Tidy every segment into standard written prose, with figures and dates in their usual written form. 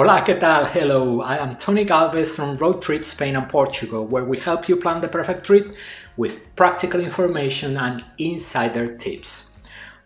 Hola, ¿qué tal? Hello, I am Tony Galvez from Road Trip Spain and Portugal, where we help you plan the perfect trip with practical information and insider tips.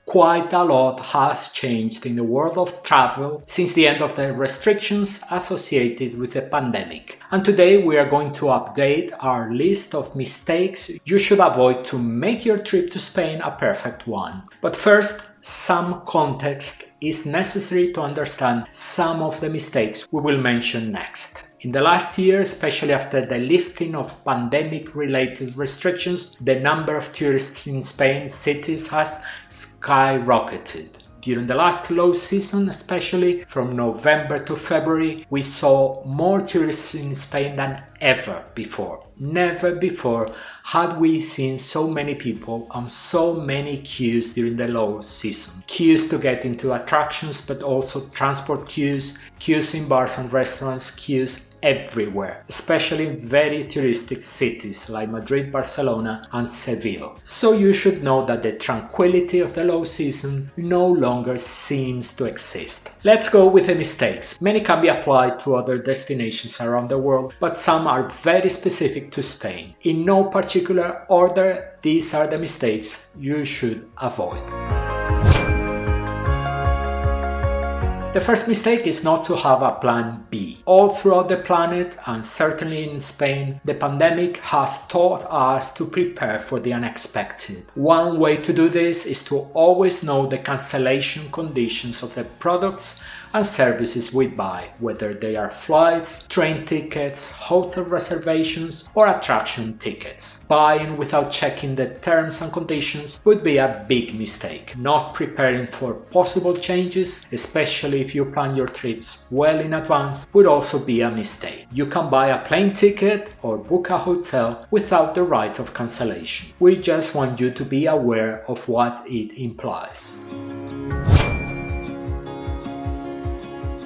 Quite a lot has changed in the world of travel since the end of the restrictions associated with the pandemic. And today we are going to update our list of mistakes you should avoid to make your trip to Spain a perfect one. But first, some context is necessary to understand some of the mistakes we will mention next. In the last year, especially after the lifting of pandemic-related restrictions, the number of tourists in Spain's cities has skyrocketed. During the last low season, especially from November to February, we saw more tourists in Spain than ever before. Never before had we seen so many people and so many queues during the low season. Queues to get into attractions, but also transport queues, queues in bars and restaurants, queues everywhere, especially in very touristic cities like Madrid, Barcelona and Seville. So you should know that the tranquility of the low season no longer seems to exist. Let's go with the mistakes. Many can be applied to other destinations around the world, but some are very specific to Spain. In no particular order, these are the mistakes you should avoid. The first mistake is not to have a plan B. All throughout the planet, and certainly in Spain, the pandemic has taught us to prepare for the unexpected. One way to do this is to always know the cancellation conditions of the products and services we buy, whether they are flights, train tickets, hotel reservations, or attraction tickets. Buying without checking the terms and conditions would be a big mistake. Not preparing for possible changes, especially if you plan your trips well in advance, would also be a mistake. You can buy a plane ticket or book a hotel without the right of cancellation. We just want you to be aware of what it implies.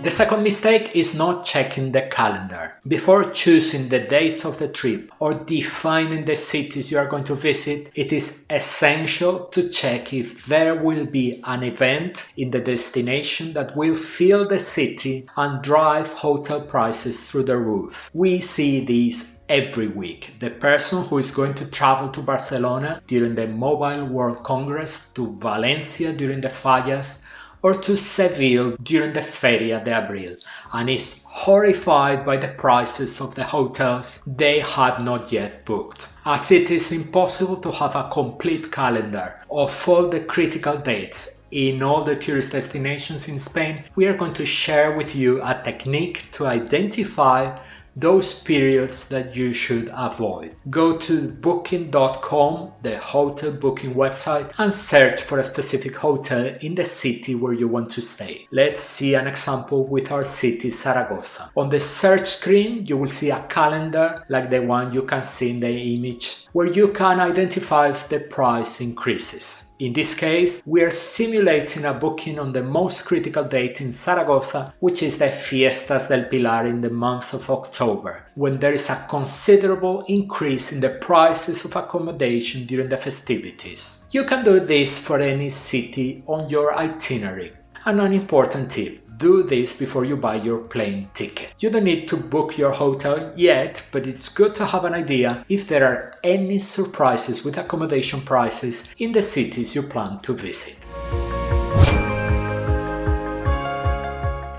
The second mistake is not checking the calendar. Before choosing the dates of the trip or defining the cities you are going to visit, it is essential to check if there will be an event in the destination that will fill the city and drive hotel prices through the roof. We see these every week. The person who is going to travel to Barcelona during the Mobile World Congress, to Valencia during the Fallas, or to Seville during the Feria de Abril, and is horrified by the prices of the hotels they had not yet booked. As it is impossible to have a complete calendar of all the critical dates in all the tourist destinations in Spain, we are going to share with you a technique to identify those periods that you should avoid. Go to booking.com, the hotel booking website, and search for a specific hotel in the city where you want to stay. Let's see an example with our city, Zaragoza. On the search screen, you will see a calendar like the one you can see in the image, where you can identify the price increases. In this case, we are simulating a booking on the most critical date in Zaragoza, which is the Fiestas del Pilar in the month of October, when there is a considerable increase in the prices of accommodation during the festivities. You can do this for any city on your itinerary. And an important tip: do this before you buy your plane ticket. You don't need to book your hotel yet, but it's good to have an idea if there are any surprises with accommodation prices in the cities you plan to visit.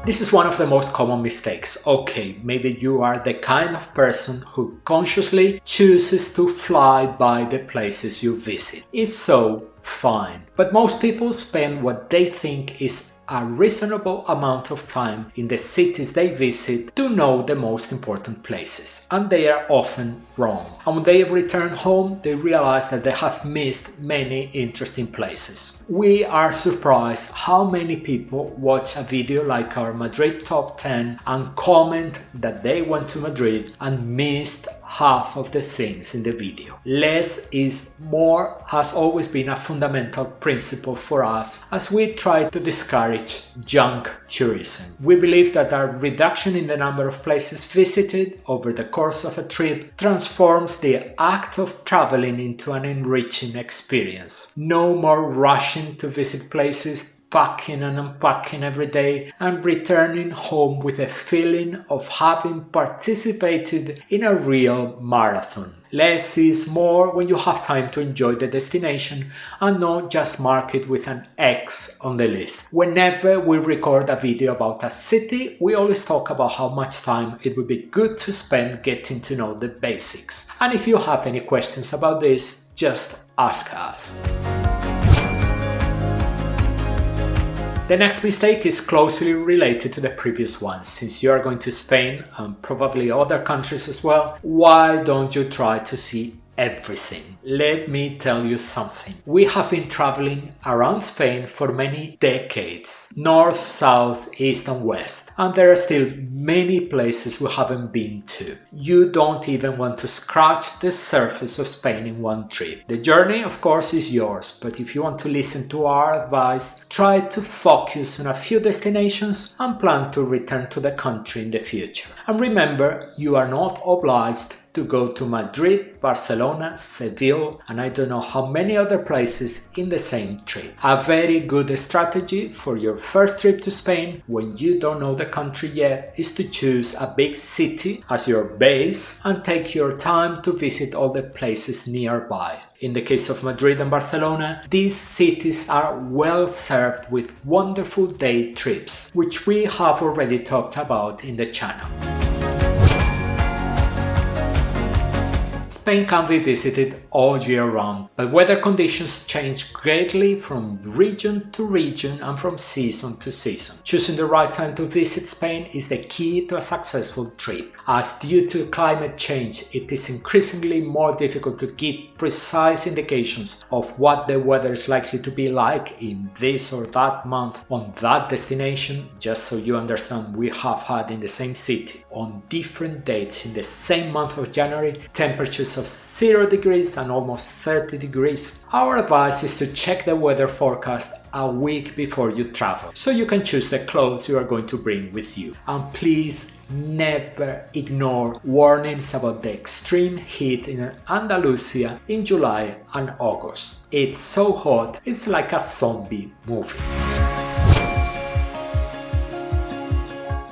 This is one of the most common mistakes. Okay, maybe you are the kind of person who consciously chooses to fly by the places you visit. If so, fine. But most people spend what they think is a reasonable amount of time in the cities they visit to know the most important places, and they are often wrong. And when they return home, they realize that they have missed many interesting places. We are surprised how many people watch a video like our Madrid Top 10 and comment that they went to Madrid and missed half of the things in the video. Less is more has always been a fundamental principle for us as we try to discourage junk tourism. We believe that a reduction in the number of places visited over the course of a trip transforms the act of traveling into an enriching experience. No more rushing to visit places packing and unpacking every day and returning home with a feeling of having participated in a real marathon. Less is more when you have time to enjoy the destination and not just mark it with an X on the list. Whenever we record a video about a city, we always talk about how much time it would be good to spend getting to know the basics. And if you have any questions about this, just ask us. The next mistake is closely related to the previous one. Since you are going to Spain and probably other countries as well, why don't you try to see everything? Let me tell you something. We have been traveling around Spain for many decades, north, south, east and west, and there are still many places we haven't been to. You don't even want to scratch the surface of Spain in one trip. The journey, of course, is yours, but if you want to listen to our advice, try to focus on a few destinations and plan to return to the country in the future. And remember, you are not obliged to go to Madrid, Barcelona, Seville, and I don't know how many other places in the same trip. A very good strategy for your first trip to Spain when you don't know the country yet is to choose a big city as your base and take your time to visit all the places nearby. In the case of Madrid and Barcelona, these cities are well served with wonderful day trips, which we have already talked about in the channel. Spain can be visited all year round, but weather conditions change greatly from region to region and from season to season. Choosing the right time to visit Spain is the key to a successful trip, as due to climate change it is increasingly more difficult to give precise indications of what the weather is likely to be like in this or that month on that destination. Just so you understand, we have had in the same city on different dates in the same month of January temperatures of 0 degrees and almost 30 degrees. Our advice is to check the weather forecast a week before you travel, so you can choose the clothes you are going to bring with you. And please never ignore warnings about the extreme heat in Andalusia in July and August. It's so hot, it's like a zombie movie.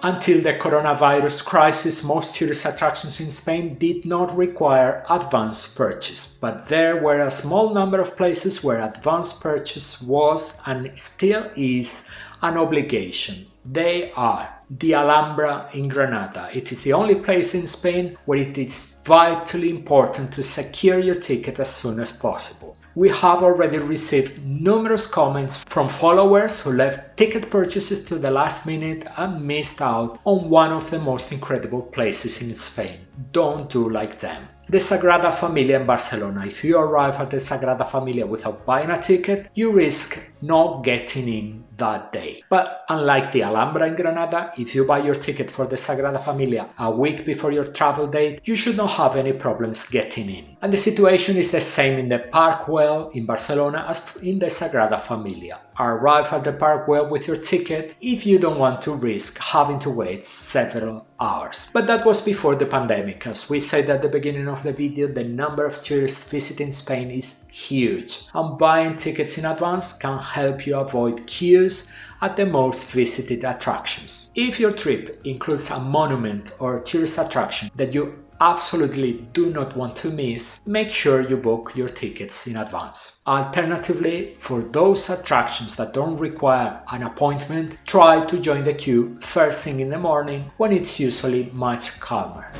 Until the coronavirus crisis, most tourist attractions in Spain did not require advance purchase, but there were a small number of places where advance purchase was and still is an obligation. They are the Alhambra in Granada. It is the only place in Spain where it is vitally important to secure your ticket as soon as possible. We have already received numerous comments from followers who left ticket purchases to the last minute and missed out on one of the most incredible places in Spain. Don't do like them. The Sagrada Familia in Barcelona. If you arrive at the Sagrada Familia without buying a ticket, you risk not getting in that day. But unlike the Alhambra in Granada, if you buy your ticket for the Sagrada Familia a week before your travel date, you should not have any problems getting in. And the situation is the same in the Park Güell in Barcelona as in the Sagrada Familia. Arrive at the Park Güell with your ticket if you don't want to risk having to wait several hours. But that was before the pandemic. As we said at the beginning of the video, the number of tourists visiting Spain is huge, and buying tickets in advance can help you avoid queues at the most visited attractions. If your trip includes a monument or tourist attraction that you absolutely do not want to miss, make sure you book your tickets in advance. Alternatively, for those attractions that don't require an appointment, try to join the queue first thing in the morning when it's usually much calmer.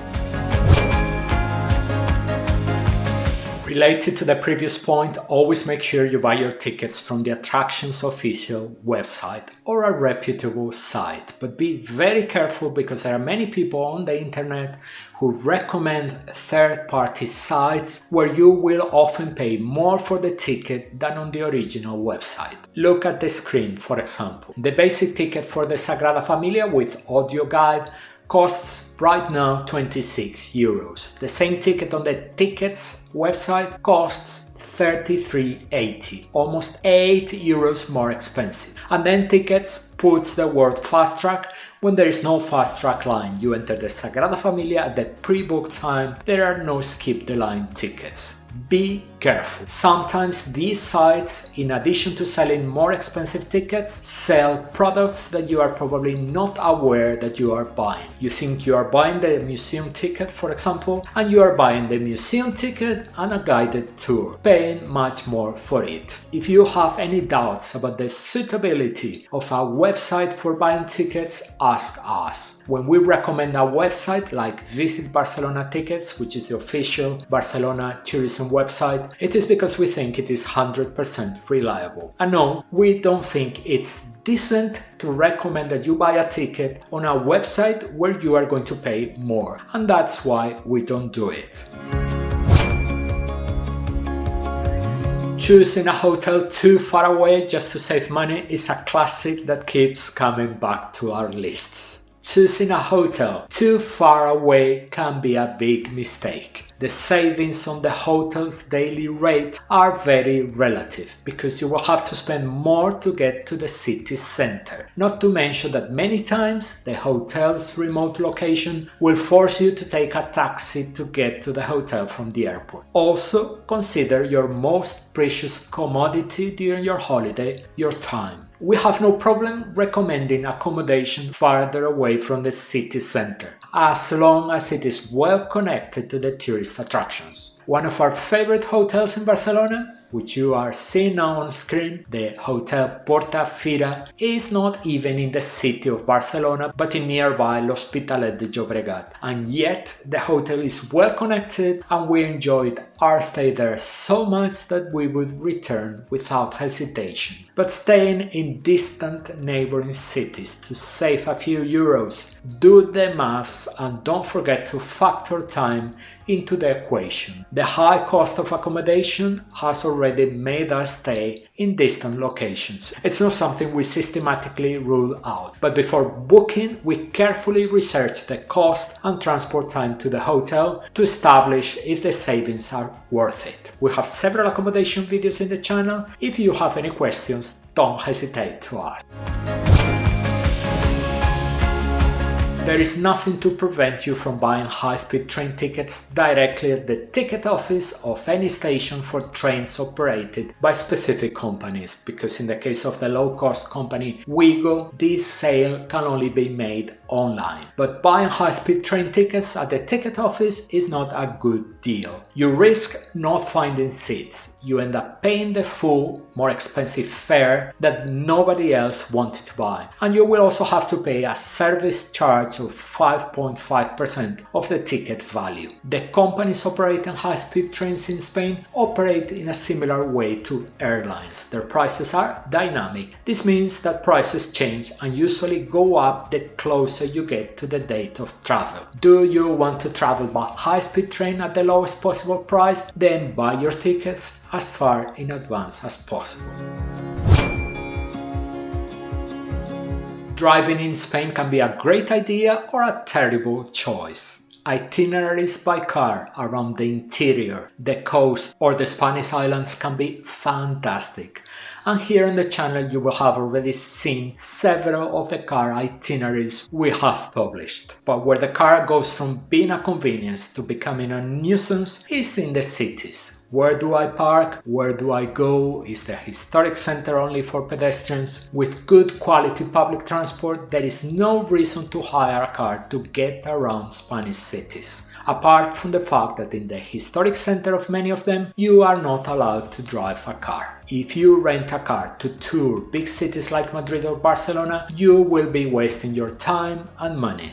Related to the previous point, always make sure you buy your tickets from the attraction's official website or a reputable site. But be very careful, because there are many people on the internet who recommend third-party sites where you will often pay more for the ticket than on the original website. Look at the screen, for example. The basic ticket for the Sagrada Familia with audio guide costs right now €26. The same ticket on the tickets website costs €33.80, almost €8 more expensive. And then tickets puts the word fast track when there is no fast track line. You enter the Sagrada Familia at the pre-booked time. There are no skip the line tickets. Be careful. Sometimes these sites, in addition to selling more expensive tickets, sell products that you are probably not aware that you are buying. You think you are buying the museum ticket, for example, and you are buying the museum ticket and a guided tour, paying much more for it. If you have any doubts about the suitability of a website for buying tickets, ask us. When we recommend a website like Visit Barcelona Tickets, which is the official Barcelona tourism website, it is because we think it is 100% reliable. And no, we don't think it's decent to recommend that you buy a ticket on a website where you are going to pay more, and that's why we don't do it. Choosing a hotel too far away just to save money is a classic that keeps coming back to our lists. Choosing a hotel too far away can be a big mistake. The savings on the hotel's daily rate are very relative because you will have to spend more to get to the city center. Not to mention that many times the hotel's remote location will force you to take a taxi to get to the hotel from the airport. Also, consider your most precious commodity during your holiday, your time. We have no problem recommending accommodation farther away from the city center, as long as it is well connected to the tourist attractions. One of our favorite hotels in Barcelona, which you are seeing now on screen, the Hotel Portafira, is not even in the city of Barcelona, but in nearby L'Hospitalet de Llobregat. And yet, the hotel is well connected and we enjoyed our stay there so much that we would return without hesitation. But staying in distant neighboring cities to save a few euros, do the maths and don't forget to factor time into the equation. The high cost of accommodation has already made us stay in distant locations. It's not something we systematically rule out, but before booking, we carefully research the cost and transport time to the hotel to establish if the savings are worth it. We have several accommodation videos in the channel. If you have any questions, don't hesitate to ask. There is nothing to prevent you from buying high-speed train tickets directly at the ticket office of any station for trains operated by specific companies, because in the case of the low-cost company Ouigo, this sale can only be made online. But buying high-speed train tickets at the ticket office is not a good deal. You risk not finding seats. You end up paying the full, more expensive fare that nobody else wanted to buy. And you will also have to pay a service charge of 5.5% of the ticket value. The companies operating high-speed trains in Spain operate in a similar way to airlines. Their prices are dynamic. This means that prices change and usually go up the closer you get to the date of travel. Do you want to travel by high-speed train at the lowest possible price? Then buy your tickets as far in advance as possible. Driving in Spain can be a great idea or a terrible choice. Itineraries by car around the interior, the coast or the Spanish islands can be fantastic. And here on the channel you will have already seen several of the car itineraries we have published. But where the car goes from being a convenience to becoming a nuisance is in the cities. Where do I park? Where do I go? Is the historic center only for pedestrians? With good quality public transport, there is no reason to hire a car to get around Spanish cities. Apart from the fact that in the historic center of many of them, you are not allowed to drive a car. If you rent a car to tour big cities like Madrid or Barcelona, you will be wasting your time and money.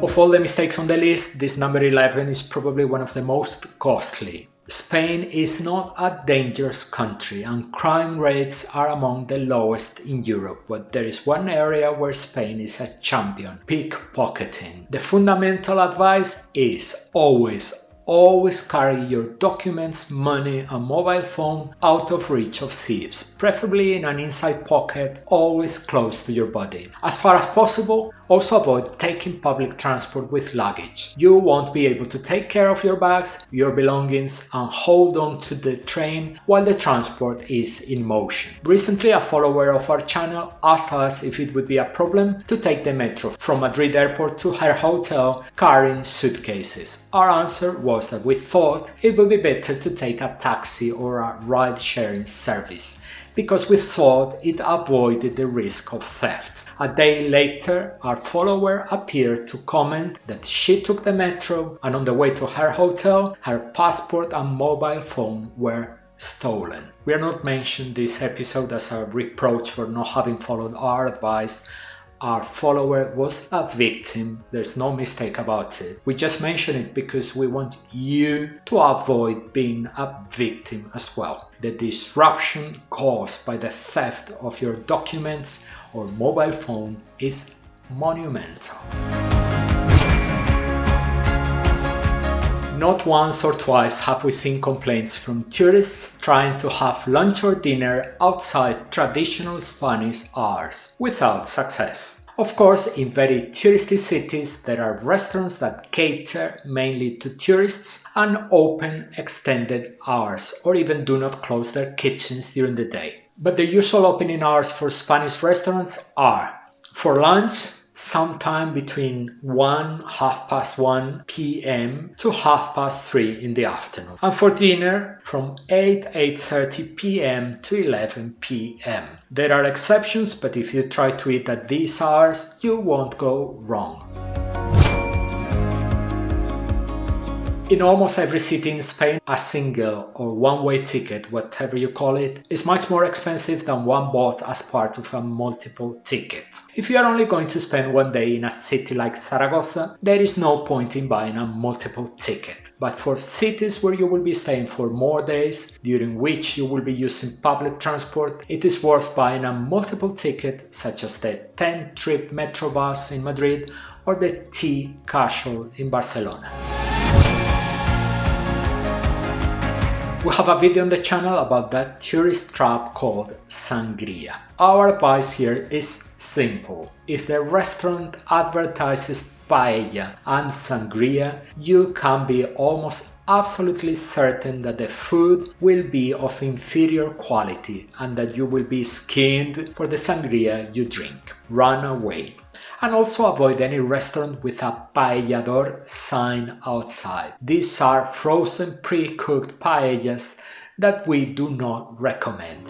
Of all the mistakes on the list, this number 11 is probably one of the most costly. Spain is not a dangerous country and crime rates are among the lowest in Europe, but there is one area where Spain is a champion: pickpocketing. The fundamental advice is always Always carry your documents, money and mobile phone out of reach of thieves, preferably in an inside pocket, always close to your body. As far as possible, also avoid taking public transport with luggage. You won't be able to take care of your bags, your belongings, and hold on to the train while the transport is in motion. Recently, a follower of our channel asked us if it would be a problem to take the metro from Madrid airport to her hotel carrying suitcases. Our answer was that we thought it would be better to take a taxi or a ride-sharing service, because we thought it avoided the risk of theft. A day later, our follower appeared to comment that she took the metro and on the way to her hotel, her passport and mobile phone were stolen. We are not mentioning this episode as a reproach for not having followed our advice. Our follower was a victim, there's no mistake about it. We just mention it because we want you to avoid being a victim as well. The disruption caused by the theft of your documents or mobile phone is monumental. Not once or twice have we seen complaints from tourists trying to have lunch or dinner outside traditional Spanish hours, without success. Of course, in very touristy cities there are restaurants that cater mainly to tourists and open extended hours, or even do not close their kitchens during the day. But the usual opening hours for Spanish restaurants are: for lunch, sometime between 1:30 p.m. to 3:30 in the afternoon, and for dinner from 8:30 p.m. to 11 p.m. There are exceptions, but if you try to eat at these hours, you won't go wrong. In almost every city in Spain, a single or one-way ticket, whatever you call it, is much more expensive than one bought as part of a multiple ticket. If you are only going to spend one day in a city like Zaragoza, there is no point in buying a multiple ticket. But for cities where you will be staying for more days, during which you will be using public transport, it is worth buying a multiple ticket, such as the 10-trip Metro bus in Madrid or the T Casual in Barcelona. We have a video on the channel about that tourist trap called sangria. Our advice here is simple. If the restaurant advertises paella and sangria, you can be almost absolutely certain that the food will be of inferior quality and that you will be skinned for the sangria you drink. Run away. And also avoid any restaurant with a paellador sign outside. These are frozen pre-cooked paellas that we do not recommend.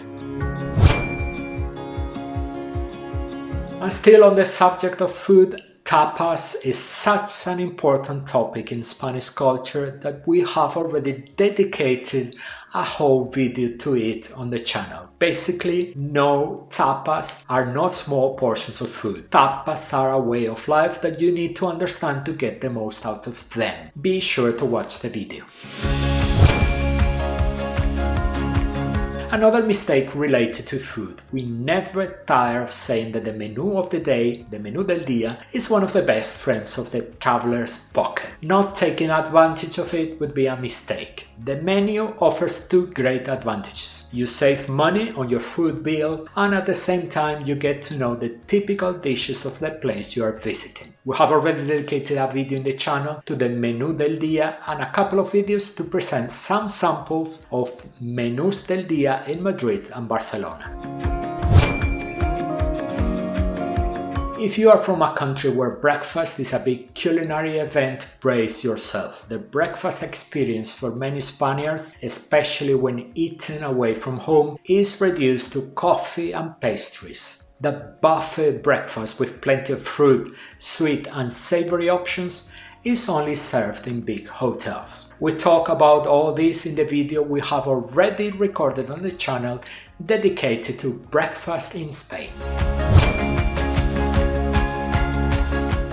And still on the subject of food, tapas is such an important topic in Spanish culture that we have already dedicated a whole video to it on the channel. Basically, no, tapas are not small portions of food. Tapas are a way of life that you need to understand to get the most out of them. Be sure to watch the video. Another mistake related to food. We never tire of saying that the menu of the day, the menú del día, is one of the best friends of the traveler's pocket. Not taking advantage of it would be a mistake. The menu offers two great advantages. You save money on your food bill, and at the same time you get to know the typical dishes of the place you are visiting. We have already dedicated a video in the channel to the menú del día and a couple of videos to present some samples of menús del día in Madrid and Barcelona. If you are from a country where breakfast is a big culinary event, brace yourself. The breakfast experience for many Spaniards, especially when eaten away from home, is reduced to coffee and pastries. That buffet breakfast with plenty of fruit, sweet and savory options is only served in big hotels. We talk about all this in the video we have already recorded on the channel dedicated to breakfast in Spain.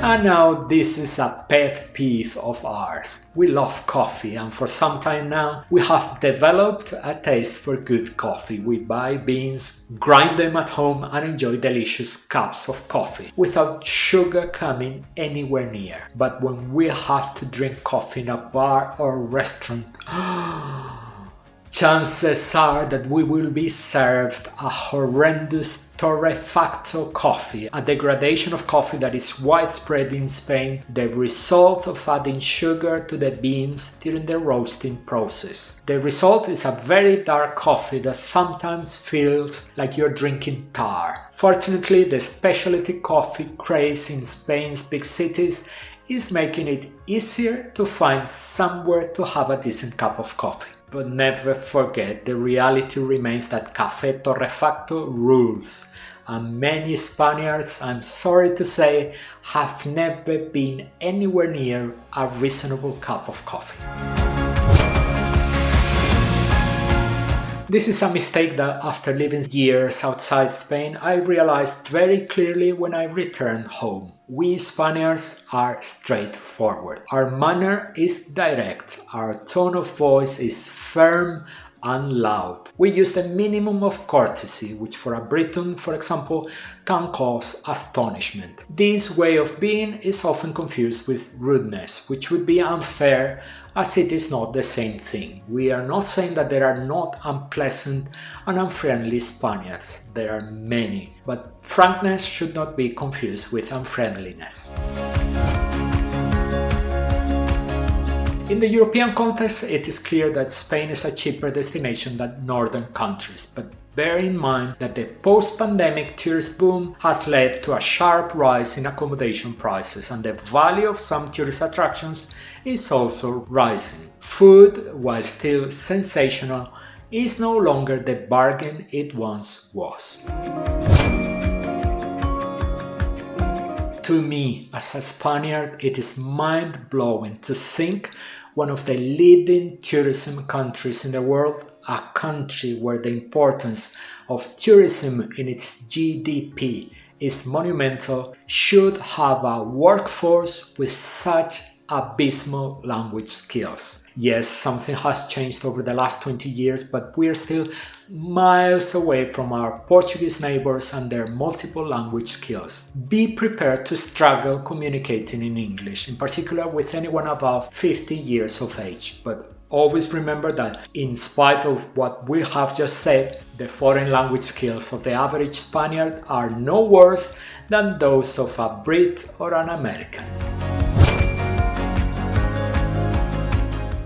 And now this is a pet peeve of ours. We love coffee, and for some time now we have developed a taste for good coffee. We buy beans, grind them at home and enjoy delicious cups of coffee without sugar coming anywhere near. But when we have to drink coffee in a bar or restaurant, chances are that we will be served a horrendous torrefacto coffee, a degradation of coffee that is widespread in Spain, the result of adding sugar to the beans during the roasting process. The result is a very dark coffee that sometimes feels like you're drinking tar. Fortunately, the specialty coffee craze in Spain's big cities is making it easier to find somewhere to have a decent cup of coffee. But never forget, the reality remains that Café Torrefacto rules, and many Spaniards, I'm sorry to say, have never been anywhere near a reasonable cup of coffee. This is a mistake that after living years outside Spain, I realized very clearly when I returned home. We Spaniards are straightforward. Our manner is direct. Our tone of voice is firm and loud. We use the minimum of courtesy, which for a Briton, for example, can cause astonishment. This way of being is often confused with rudeness, which would be unfair as it is not the same thing. We are not saying that there are not unpleasant and unfriendly Spaniards. There are many, but frankness should not be confused with unfriendliness. In the European context, it is clear that Spain is a cheaper destination than northern countries, but bear in mind that the post-pandemic tourist boom has led to a sharp rise in accommodation prices, and the value of some tourist attractions is also rising. Food, while still sensational, is no longer the bargain it once was. To me, as a Spaniard, it is mind-blowing to think one of the leading tourism countries in the world, a country where the importance of tourism in its GDP is monumental, should have a workforce with such abysmal language skills. Yes, something has changed over the last 20 years, but we're still miles away from our Portuguese neighbors and their multiple language skills. Be prepared to struggle communicating in English, in particular with anyone above 50 years of age. But always remember that in spite of what we have just said, the foreign language skills of the average Spaniard are no worse than those of a Brit or an American.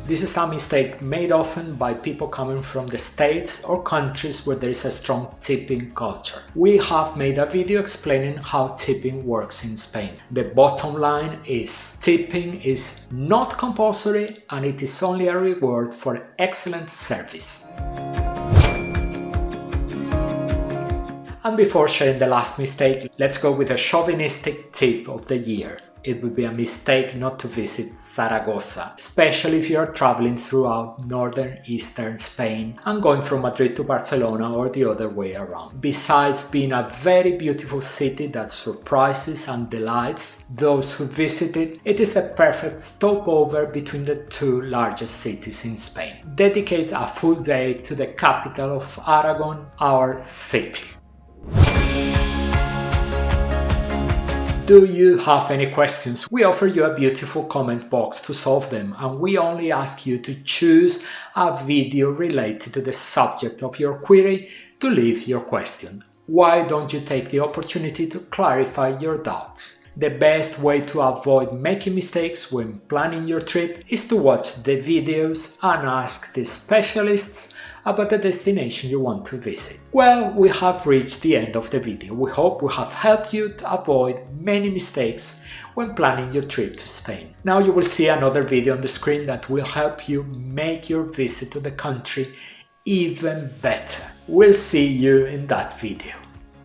This is a mistake made often by people coming from the States or countries where there is a strong tipping culture. We have made a video explaining how tipping works in Spain. The bottom line is, tipping is not compulsory and it is only a reward for excellent service. And before sharing the last mistake, let's go with a chauvinistic tip of the year. It would be a mistake not to visit Zaragoza, especially if you are traveling throughout northern eastern Spain and going from Madrid to Barcelona or the other way around. Besides being a very beautiful city that surprises and delights those who visit it, it is a perfect stopover between the two largest cities in Spain. Dedicate a full day to the capital of Aragon, our city. Do you have any questions? We offer you a beautiful comment box to solve them, and we only ask you to choose a video related to the subject of your query to leave your question. Why don't you take the opportunity to clarify your doubts? The best way to avoid making mistakes when planning your trip is to watch the videos and ask the specialists about the destination you want to visit. Well, we have reached the end of the video. We hope we have helped you to avoid many mistakes when planning your trip to Spain. Now you will see another video on the screen that will help you make your visit to the country even better. We'll see you in that video.